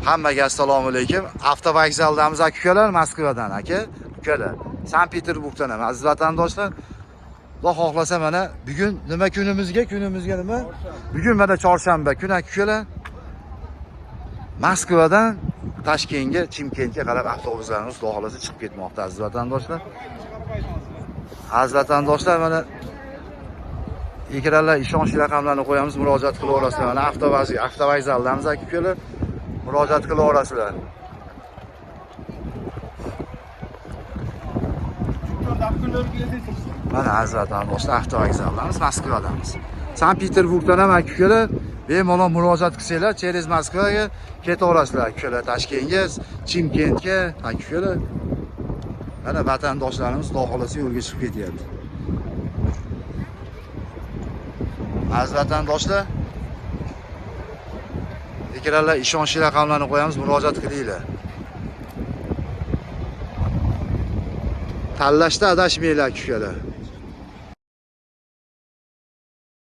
Hammaga assalomu alaykum. Avtovokzaldamiz aka-ukalar, Moskvadan aka. Ukalar, Sankt-Peterburgdan ham aziz vatandoshlar. Xudo xohlasa mana bugun nima kunimizga nima? Bugun mana chorshanba kuni aka-ukalar. Moskvadan Toshkentga, Chimkentga qarab avtobuslarimiz xudo xohlasa chiqib ketmoqda aziz vatandoshlar. Aziz vatandoshlar mana ekranlar ishonch raqamlarini qo'yamiz, murojaat qilaverasizlar. Mana avtovokzaldamiz aka-ukalar. Murojaat qilaverasizlar. Mana aziz vatandoshlar, avtovokzaldamiz, Moskvadamiz. Sankt-Peterburgdan ham aka-ukalar bemalol murojaat qilsanglar, через Moskvaga ketaverasizlar aka-ukalar, Toshkentga, Chimkentga aka-ukalar. Mana vatandoshlarimiz xudo xolasa yo'lga chiqib ketyapti. Aziz vatandoshlar, ekranlar ishonchli raqamlarni qo'yamiz, murojaat qilinglar. Tanlashda adashmanglar aka-ukalar.